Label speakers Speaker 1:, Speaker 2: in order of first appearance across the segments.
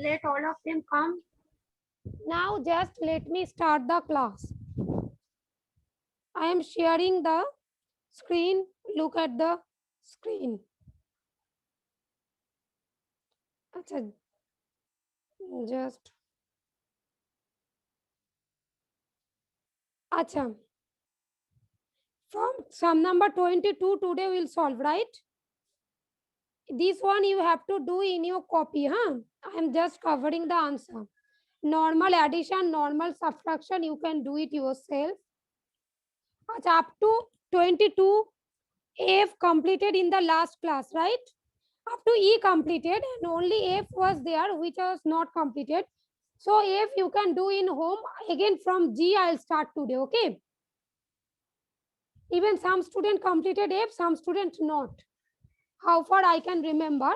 Speaker 1: let all of them come. Now just let me start the class. I am sharing the screen. Look at the screen. Achha, just Acha. From sum number 22 today we'll solve, right? This one you have to do in your copy, huh? I am just covering the answer. Normal addition, normal subtraction, you can do it yourself. Acha, up to 22 F completed in the last class, right? Up to E completed and only F was there which was not completed. So F you can do in home. Again from G I'll start today, okay? Even some student completed F, some student not. How far I can remember,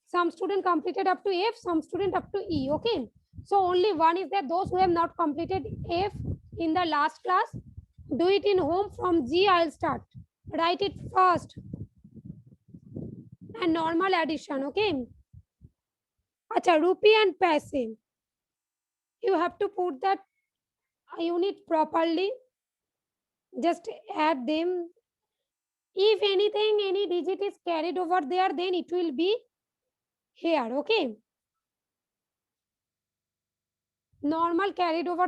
Speaker 1: some student completed up to F, some student up to E, okay? So only one is there, those who have not completed F in the last class, do it in home. From G I'll start. Write it first. And normal addition, okay? Acha, rupee and paise. You have to put that unit properly. Just add them. If anything, any digit is carried over there, then it will be here, okay? Normal carried over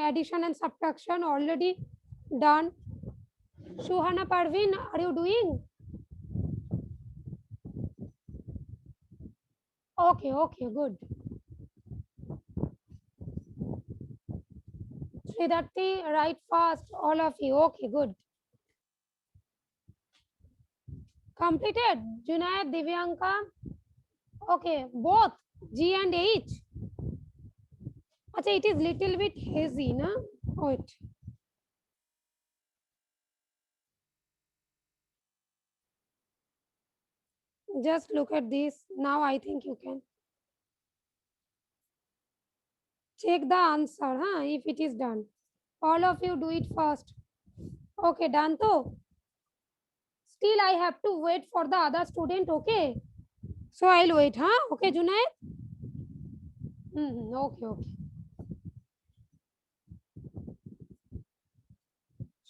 Speaker 1: addition and subtraction already done. Shuhana Parveen, are you doing? Okay, okay, good. Sridharti, write fast, all of you. Okay, good. Completed. Junaid, Divyanka. Okay, both G and H. Achha, it is little bit hazy, na? Wait. Just look at this. Now I think you can check the answer, huh? If it is done. All of you do it first. Okay, done though. Still I have to wait for the other student, okay? So I'll wait, huh? Okay, Junaid? Okay, okay.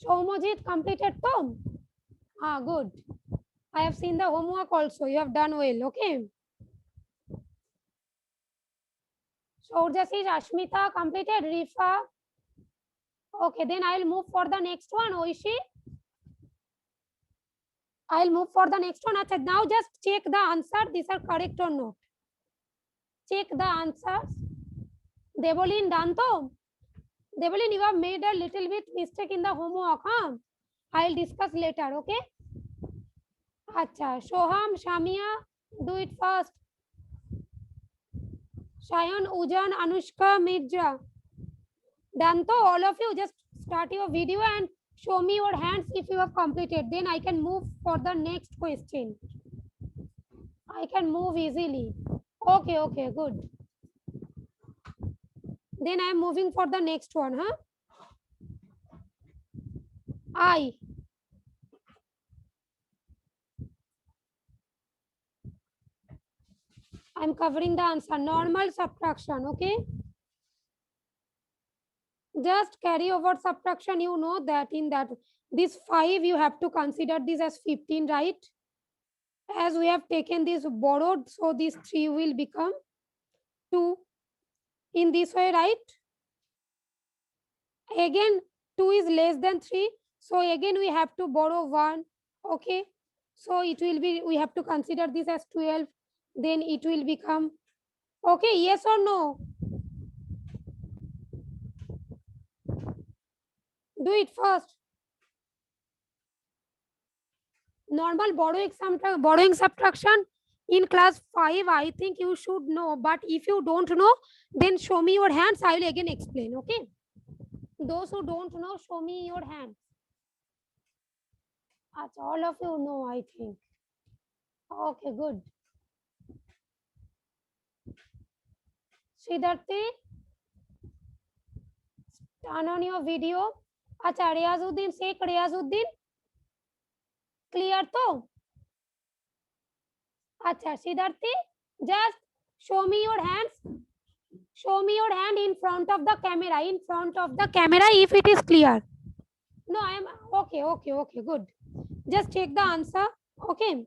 Speaker 1: Shomojit completed Tom? Ah, good. I have seen the homework also. You have done well, okay? Shourjasi, Ashmita completed. Rifa. Okay, then I'll move for the next one. Oishi. I'll move for the next one. Achha, now just check the answer. These are correct or not. Check the answers. Devolin, done to? Devolin, you have made a little bit mistake in the homework, huh? I'll discuss later, okay? Acha, Shoham, Shamia, do it first. Shayan, Ujan, Anushka, Mirja. Done to? All of you just start your video and show me your hands if you have completed. Then I can move for the next question. I can move easily. Okay, okay, good. Then I am moving for the next one, huh? I. I'm covering the answer. Normal subtraction, okay? Just carry over subtraction, you know that in that this 5 you have to consider this as 15, right? As we have taken this borrowed, so this 3 will become 2 in this way, right? Again 2 is less than 3, so again we have to borrow 1, okay? So it will be, we have to consider this as 12, then it will become, okay, yes or no? Do it first. Normal borrowing subtraction in class 5 I think you should know, but if you don't know then show me your hands, I will again explain, okay? Those who don't know, show me your hands. All of you know, I think. Okay, good. Sridharti, turn on your video. Acha, Riyazuddin, Sheikh Riyazuddin. Clear to? Acha, Sridharti, just show me your hands. Show me your hand in front of the camera. In front of the camera, if it is clear. No, I am okay. Okay. Good. Just check the answer. Okay.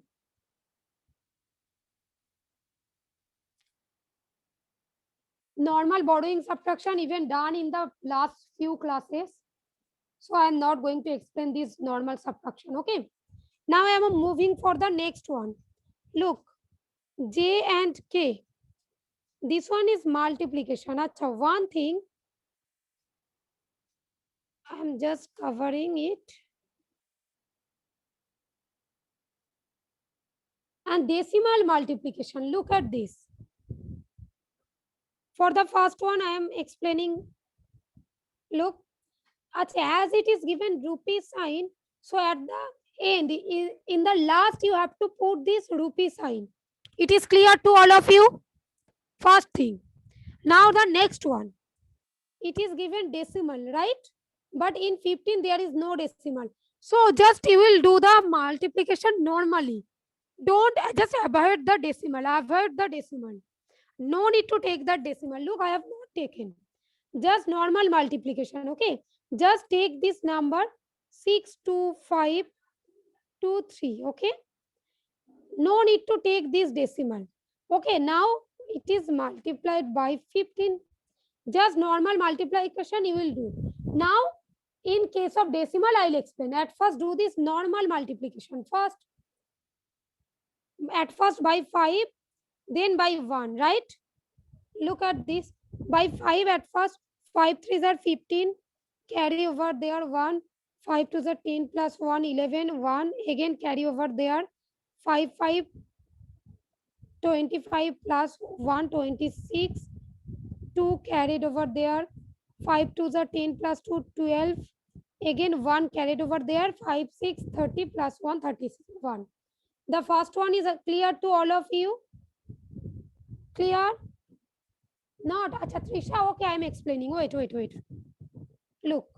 Speaker 1: Normal borrowing subtraction even done in the last few classes. So I am not going to explain this normal subtraction. Okay. Now I am moving for the next one. Look, J and K. This one is multiplication. Acha, one thing. I am just covering it. And decimal multiplication. Look at this. For the first one, I am explaining. Look, as it is given rupee sign, so at the end, in the last, you have to put this rupee sign. It is clear to all of you? First thing. Now the next one. It is given decimal, right? But in 15, there is no decimal. So just you will do the multiplication normally. Don't just avoid the decimal. Avoid the decimal. No need to take that decimal. Look, I have not taken. Just normal multiplication. Okay. Just take this number 62523. Okay. No need to take this decimal. Okay. Now it is multiplied by 15. Just normal multiplication you will do. Now, in case of decimal, I'll explain. At first, do this normal multiplication. At first by 5, then by 1, right? Look at this. By 5 at first, 5 3s are 15. Carry over there 1. 5 2s are 10 plus 1, 11. 1. Again carry over there. 5 5, 25 plus 1, 26. 2 carried over there. 5 2s are 10 plus 2, 12. Again 1 carried over there. 5 6, 30 plus 1, 31. The first one is clear to all of you? Clear? Not. Acha, Trisha, okay, I am explaining. Wait. Look.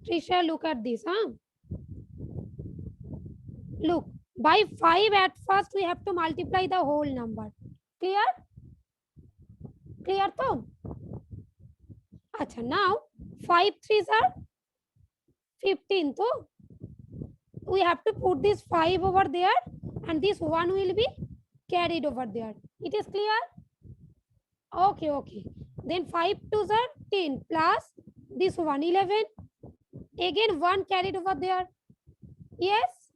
Speaker 1: Trisha, look at this. Huh? Look, by 5 at first we have to multiply the whole number. Clear? Clear to? Acha, now 5 3s are 15. So we have to put this 5 over there and this 1 will be carried over there. It is clear? Okay. Then 5 2s are 10 plus this 1, 11. Again 1 carried over there. Yes?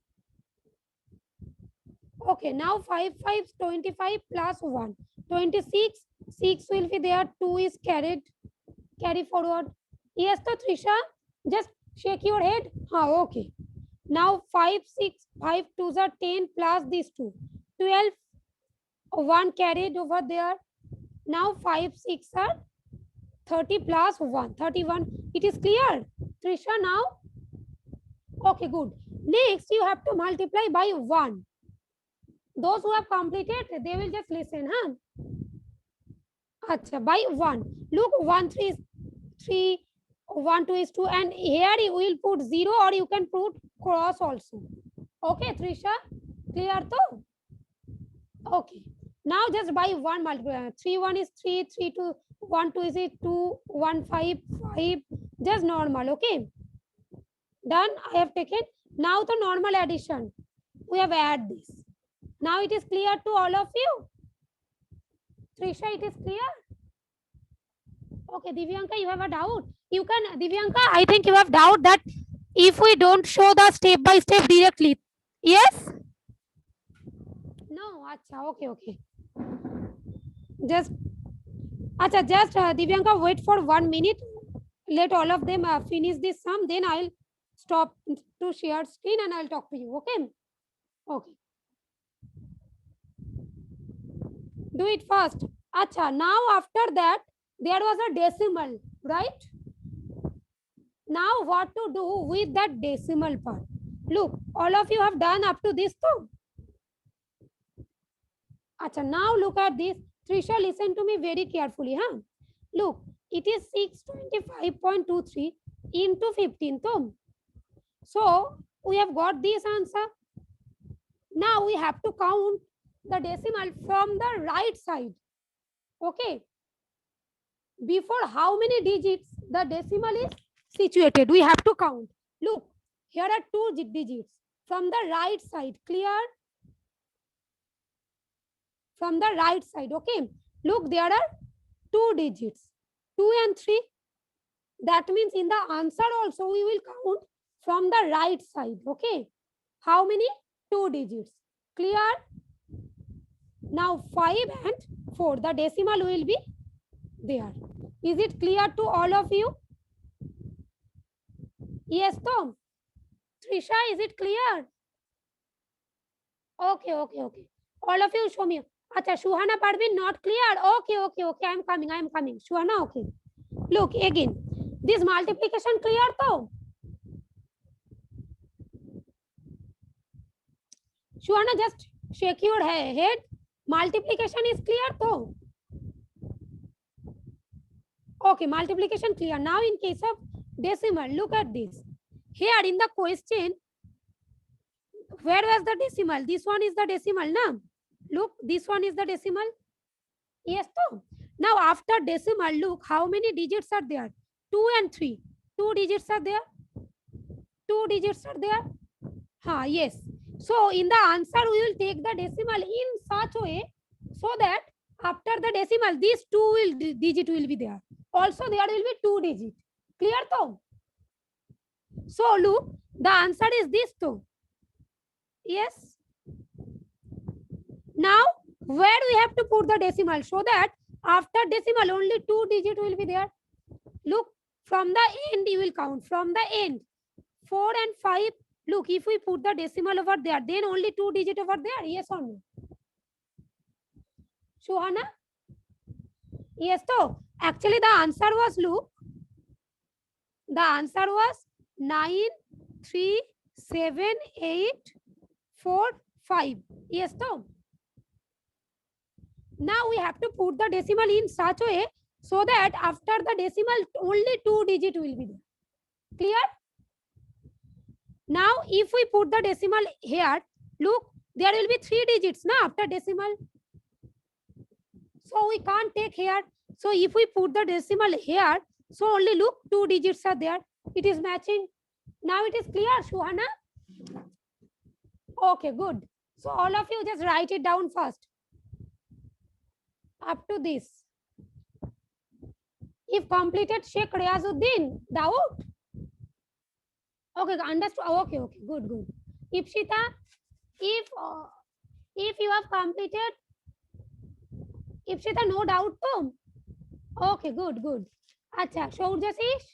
Speaker 1: Okay, now 5 5 25 plus 1. 26. 6 will be there. 2 is carry forward. Yes, to Trisha? Just shake your head. Okay. Now 5 6, 5 2s are 10 plus these 2. 12. 1 carried over there. Now 5 6 are 30 plus 1. 31. It is clear? Trisha now? Okay, good. Next, you have to multiply by 1. Those who have completed, they will just listen. Acha, by 1. Look, 1 3 is 3, 1 2 is 2. And here you will put 0 or you can put cross also. Okay, Trisha? Clear though? Okay. Now just by 1 multiply. 3 1 is 3, 3 2, 1 2 is 2, 1 5, 5. Just normal, okay? Done. I have taken. Now the normal addition. We have add this. Now it is clear to all of you. Trisha, it is clear? Okay, Divyanka, you have a doubt? You can, Divyanka, I think you have doubt that if we don't show the step by step directly. Yes? No, acha, okay. Just Divyanka, wait for 1 minute. Let all of them finish this sum. Then I'll stop to share screen and I'll talk to you. Okay? Okay. Do it fast. Acha, now after that, there was a decimal, right? Now what to do with that decimal part? Look, all of you have done up to this too. Acha, now look at this. Trisha, listen to me very carefully. Look, it is 625.23 into 15. So we have got this answer. Now we have to count the decimal from the right side. Okay. Before how many digits the decimal is situated, we have to count. Look, here are two digits from the right side. Clear? From the right side. Okay. Look, there are two digits, 2 and 3. That means in the answer also we will count from the right side. Okay. How many? 2 digits. Clear? Now 5 and 4. The decimal will be there. Is it clear to all of you? Yes, Tom. Trisha, is it clear? Okay. All of you show me. Acha, Shuhana Parvin, not clear. Okay. I am coming. Shuhana, okay. Look, again. This multiplication clear though? Shuhana, just shake your head. Multiplication is clear though? Okay, multiplication clear. Now in case of decimal, look at this. Here in the question, where was the decimal? This one is the decimal, na? Look, this one is the decimal. Yes, though. Now after decimal, look how many digits are there? 2 and 3. 2 digits are there. 2 digits are there. Yes. So in the answer, we will take the decimal in such a way so that after the decimal, these digit will be there. Also, there will be 2 digits. Clear though? So look, the answer is this though. Yes. Now, where we have to put the decimal so that after decimal only 2 digit will be there. Look, from the end you will count. From the end, 4 and 5. Look, if we put the decimal over there, then only 2 digit over there. Yes or no? Shuhana? Yes, so actually the answer was, look, the answer was 9, 3, 7, 8, 4, 5. Yes, so now we have to put the decimal in such a way so that after the decimal only 2 digit will be there. Clear? Now if we put the decimal here, look, there will be 3 digits now after decimal. So we can't take here. So if we put the decimal here, so only look, 2 digits are there. It is matching. Now it is clear, Shuhana? Okay, good. So all of you just write it down first. Up to this. If completed, Sheikh Riazuddin, doubt? Okay, understood. Okay, good. Ipshita, if you have completed, Ipshita, no doubt too. Okay, good. Acha, Shaurjasish?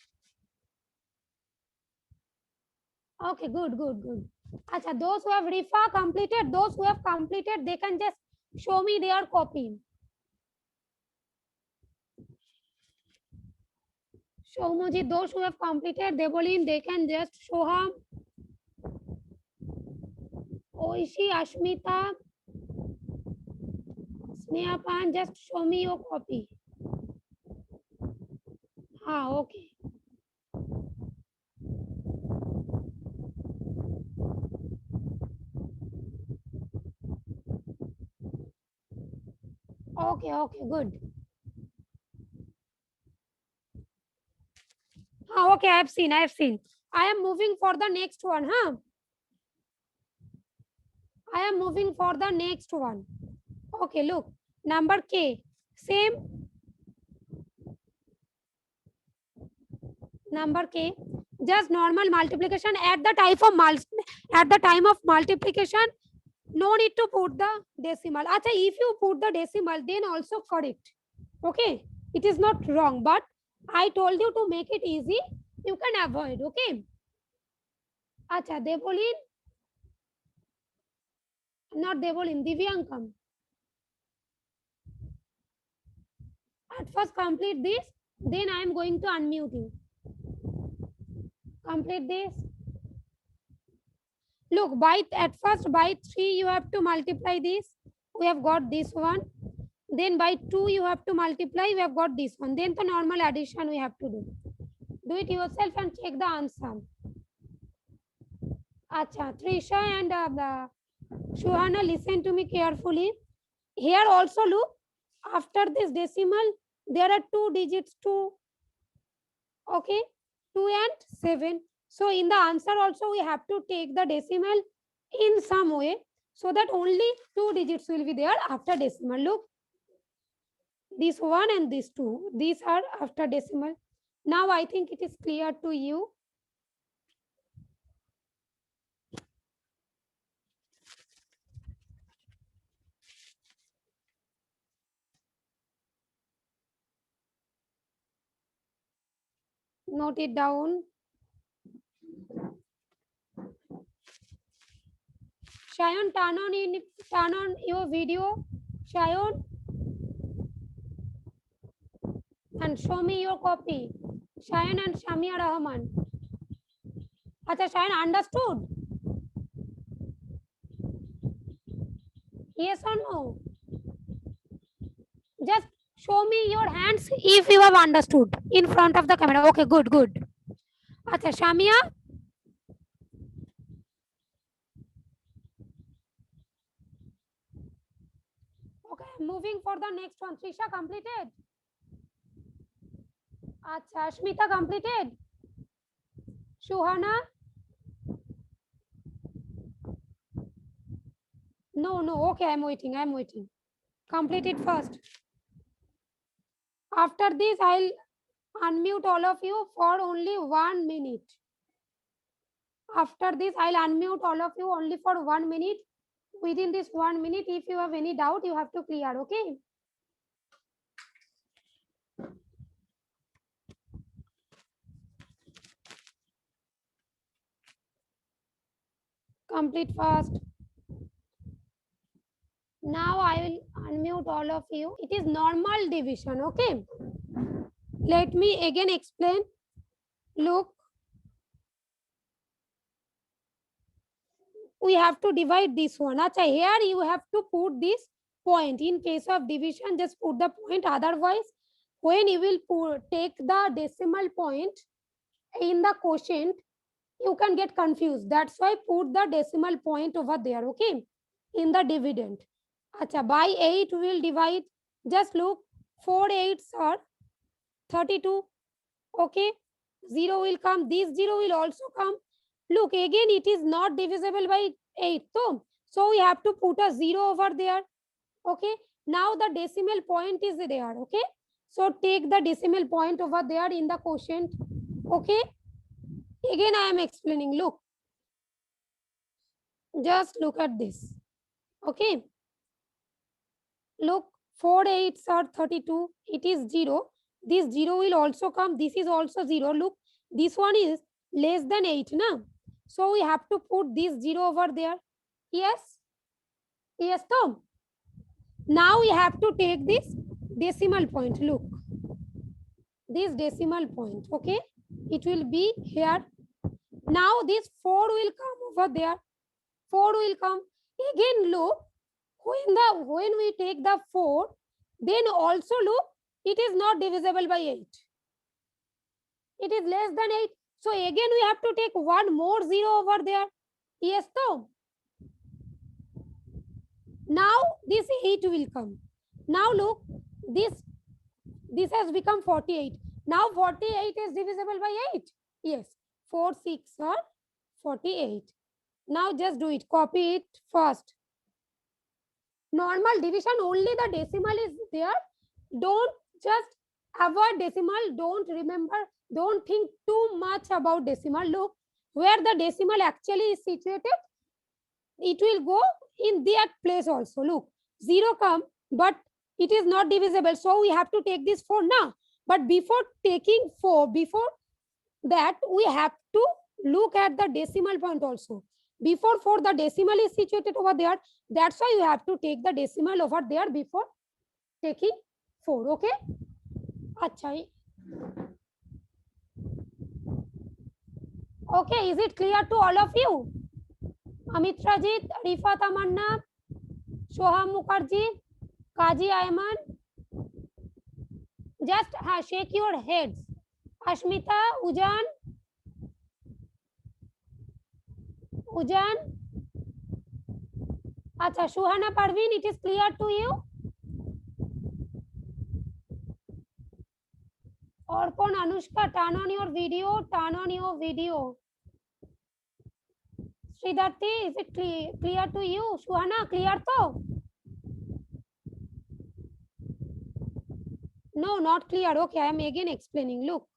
Speaker 1: Okay, good. Acha, those who have Rifa completed, they can just show me their copy. Showmuji, those who have completed, they can just show him. Oishi, Ashmita, Snehapan, just show me your copy. Okay. Okay, good. Okay, I have seen. I am moving for the next one, I am moving for the next one. Okay, look, number K, same. Number K, just normal multiplication at the time of multiplication. No need to put the decimal. Acha, if you put the decimal, then also correct. Okay, it is not wrong, but I told you to make it easy. You can avoid. Okay. Acha, Devolin, not Devolin, Divyankam. At first complete this, then I am going to unmute you. Complete this. Look, at first by 3 you have to multiply this. We have got this one. Then by 2 you have to multiply. We have got this one. Then the normal addition we have to do. Do it yourself and check the answer. Acha, Trisha and Shuhana, listen to me carefully. Here also look, after this decimal, there are two digits, 2, okay, 2 and 7. So in the answer also, we have to take the decimal in some way, so that only two digits will be there after decimal. Look, this 1 and this 2, these are after decimal. Now I think it is clear to you. Note it down. Shayan, turn on your video. Shayan, and show me your copy. Shayan and Shamia Rahman. Acha, Shayan, understood? Yes or no? Just show me your hands if you have understood in front of the camera. Okay, good, good. Acha, Shamia. Okay, moving for the next one. Trisha completed. Acha, Shmita completed. Shuhana. No, no. Okay, I'm waiting. I'm waiting. Complete it first. After this, I'll unmute all of you for only 1 minute. After this, I'll unmute all of you only for 1 minute. Within this 1 minute, if you have any doubt, you have to clear, okay? Complete fast. Now I will unmute all of you. It is normal division, okay? Let me again explain. Look, we have to divide this one. Acha, here you have to put this point. In case of division, just put the point. Otherwise, when you will take the decimal point in the quotient, you can get confused. That's why put the decimal point over there, okay? In the dividend. Acha, by 8 we will divide. Just look, 4 8s are 32. Okay, 0 will come. This 0 will also come. Look, again it is not divisible by 8. So we have to put a 0 over there. Okay, now the decimal point is there. Okay, so take the decimal point over there in the quotient. Okay, again I am explaining. Look, just look at this. Okay, look, 4 8s are 32. It is 0. This 0 will also come. This is also 0. Look, this one is less than 8 na. So we have to put this 0 over there. Yes, yes, Tom. Now we have to take this decimal point. Look, this decimal point. Okay, it will be here. Now this 4 will come over there. 4 will come. Again, look, when we take the 4, then also look, it is not divisible by 8. It is less than 8. So again we have to take one more 0 over there. Yes, Tom. Now this 8 will come. Now look, this has become 48. Now 48 is divisible by 8. Yes, 4 6 are 48. Now just do it. Copy it first. Normal division, only the decimal is there. Don't just avoid decimal. Don't think too much about decimal. Look, where the decimal actually is situated, it will go in that place also. Look, 0 come, but it is not divisible. So we have to take this 4 now. But before taking 4, before that, we have to look at the decimal point also. Before 4, the decimal is situated over there. That's why you have to take the decimal over there before taking 4. Okay? Achha. Okay, is it clear to all of you? Amit Rajit, Rifa Tamanna, Shoham Mukherjee, Kaji Ayman. Just shake your heads. Ashmita, Ujan, Ujan, Acha, Shuhana Parveen, it is clear to you? Orpon Anushka, turn on your video, turn on your video. Sridharti, is it clear to you? Shuhana, clear to? No, not clear. Okay, I am again explaining. Look.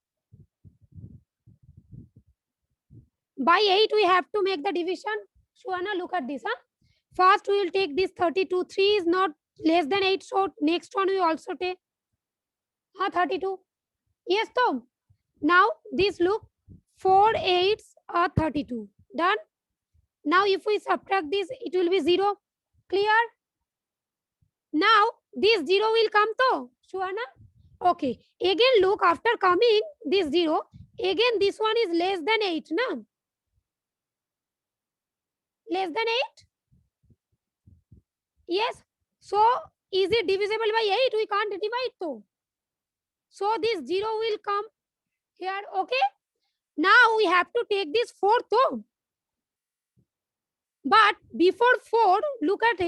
Speaker 1: By 8, we have to make the division. Shuhana, look at this. Huh? First, we will take this 32. 3 is not less than 8. So, next one we also take 32. Yes, Tom. Now, this look. 4 8s are 32. Done. Now, if we subtract this, it will be 0. Clear? Now, this 0 will come to Shuhana. Okay. Again, look, after coming this 0, again this one is less than 8. Na? Less than 8? Yes. So, is it divisible by 8? We can't divide though. So, this 0 will come here. Okay. Now, we have to take this 4 though. But before 4, look at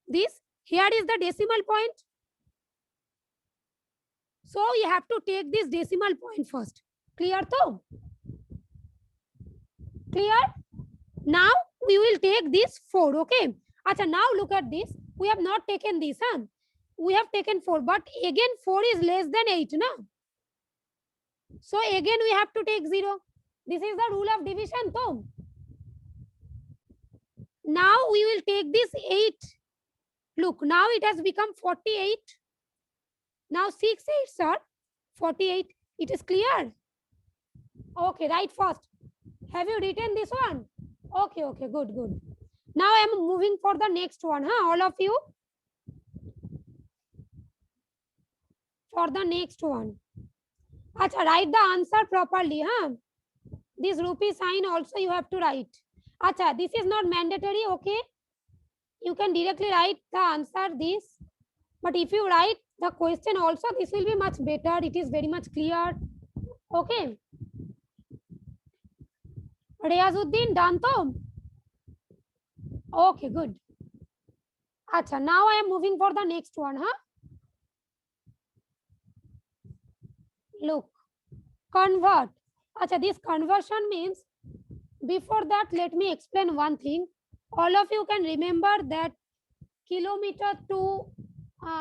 Speaker 1: this. Here is the decimal point. So, you have to take this decimal point first. Clear though? Clear? Now, we will take this 4. Okay. Acha, now look at this. We have not taken this. Huh? We have taken 4. But again, 4 is less than 8. Na? So, again, we have to take 0. This is the rule of division. Though. Now, we will take this 8. Look, now it has become 48. Now, 6 8s are 48. It is clear? Okay, right first. Have you written this one? Okay, okay, good, good. Now, I am moving for the next one. Huh? All of you? For the next one. Achha, write the answer properly. Huh? This rupee sign also you have to write. Achha, this is not mandatory. Okay. You can directly write the answer this. But if you write the question also, this will be much better. It is very much clear. Okay. Riazuddin, done to? Okay, good. Achha, now I am moving for the next one. Huh? Look. Convert. Achha, this conversion means, before that, let me explain one thing. All of you can remember that kilometer to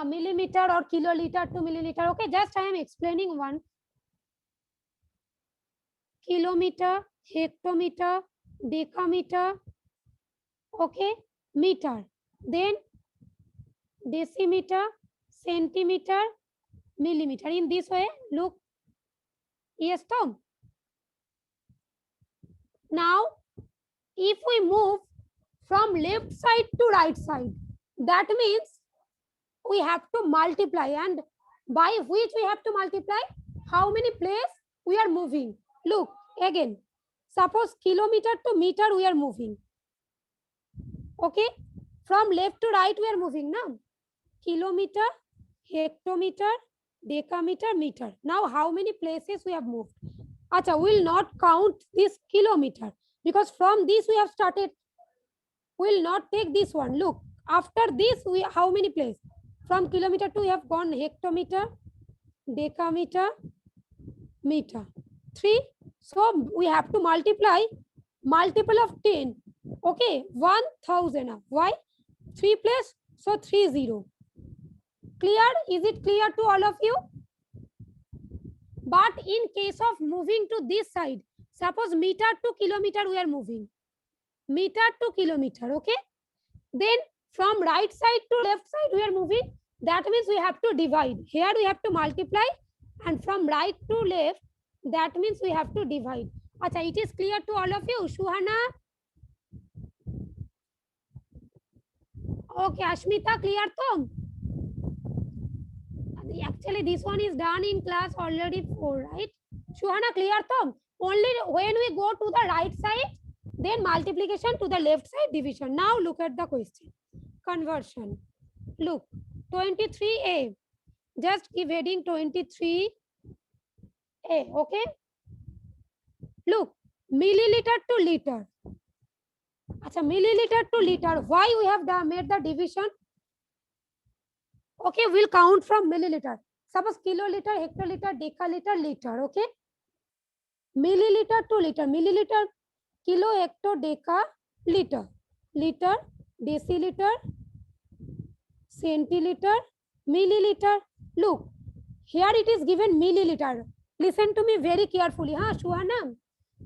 Speaker 1: millimeter or kiloliter to milliliter. Okay, just I am explaining one. Kilometer, hectometer, decameter, okay, meter. Then decimeter, centimeter, millimeter. In this way, look. Yes, Tom. Now, if we move from left side to right side, that means we have to multiply, and by which we have to multiply? How many places we are moving? Look again. Suppose kilometer to meter we are moving. Okay, from left to right we are moving now. Kilometer, hectometer, decameter, meter. Now how many places we have moved? Acha, we will not count this kilometer because from this we have started. We will not take this one. Look, after this we how many places? From kilometer to we have gone hectometer, decameter, meter. 3. So we have to multiply multiple of 10. Okay, 1000. Why? 3 place, so 30. Clear? Is it clear to all of you? But in case of moving to this side, suppose meter to kilometer we are moving. Meter to kilometer, okay? Then from right side to left side we are moving. That means we have to divide. Here we have to multiply, and from right to left, that means we have to divide. Acha, it is clear to all of you. Shuhana? Okay, Ashmita, clear to? Actually, this one is done in class already 4, right? Shuhana, clear to? Only when we go to the right side, then multiplication, to the left side, division. Now look at the question. Conversion. Look, 23A. Just give heading 23A. Okay. Look, milliliter to liter. Acha, milliliter to liter. Why we have made the division? Okay, we'll count from milliliter. Suppose kiloliter, hectoliter, decaliter, liter. Okay, milliliter to liter. Milliliter, kilo, hecto, deca, liter. Liter, deciliter, centiliter, milliliter. Look, here it is given milliliter. Listen to me very carefully, huh, Shuhana?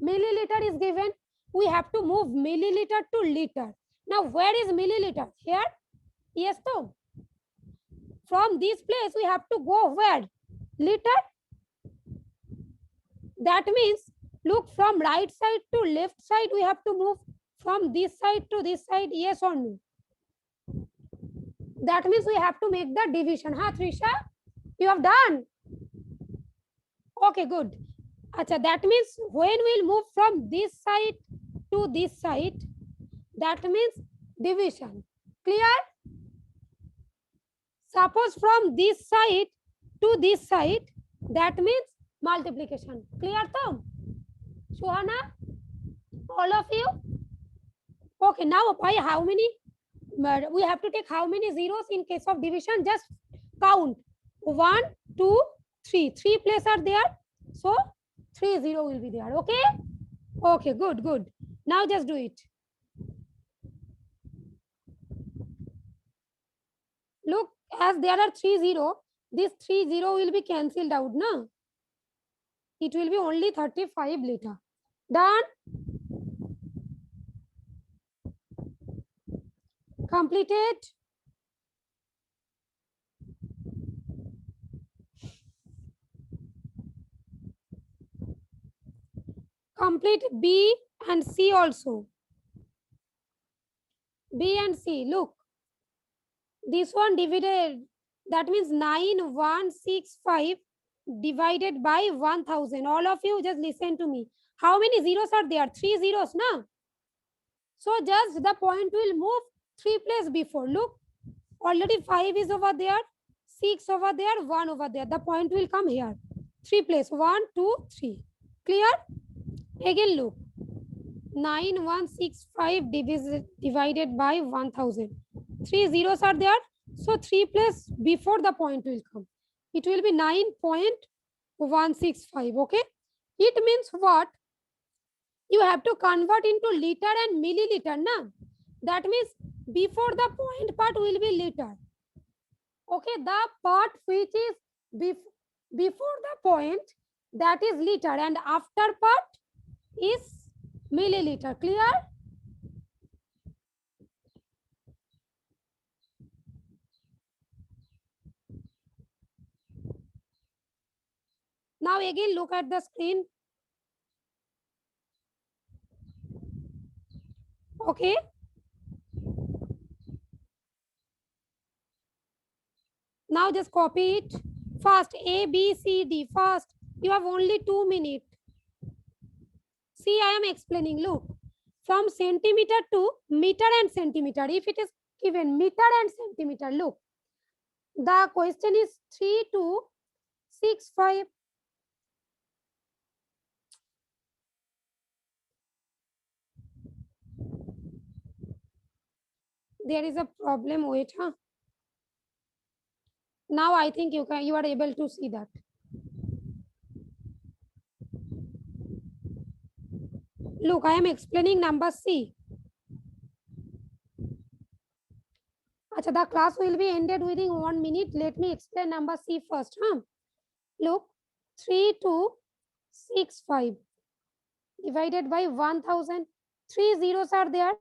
Speaker 1: Milliliter is given. We have to move milliliter to liter. Now, where is milliliter? Here? Yes, so from this place we have to go where? Liter. That means, look, from right side to left side we have to move from this side to this side. Yes or no? That means we have to make the division. Huh, Trisha? You have done? Okay, good. Acha, that means when we'll move from this side to this side, that means division. Clear? Suppose from this side to this side, that means multiplication. Clear, Tom? Shuhana? All of you? Okay, now by how many? We have to take how many zeros in case of division? Just count. 1, 2, 3. 3 places are there. So 3 0 will be there. Okay? Okay, good, good. Now just do it. Look, as there are 3 0, this 3 0 will be cancelled out. No? It will be only 35 liter. Done? Completed? Complete B and C also. B and C, look. This one divided, that means 9165 divided by 1000. All of you just listen to me. How many zeros are there? 3 zeros, na? So just the point will move 3 places before. Look, already 5 is over there, 6 over there, 1 over there. The point will come here. 3 places, 1, 2, 3. Clear? Again look. 9165 divided by 1000. 3 zeros are there. So 3 places before the point will come. It will be 9.165. Okay. It means what? You have to convert into liter and milliliter. Na? That means before the point part will be liter. Okay. The part which is before the point, that is liter, and after part is milliliter. Clear? Now again look at the screen. Okay. Now just copy it. Fast. A, B, C, D. Fast. You have only 2 minutes. See, I am explaining. Look. From centimeter to meter and centimeter. If it is given meter and centimeter, look. The question is 3265. There is a problem. Wait, huh? Now I think you are able to see that. Look, I am explaining number C. Achha, the class will be ended within 1 minute. Let me explain number C first. Huh? Look, 3265 divided by 1000. 3 zeros are there.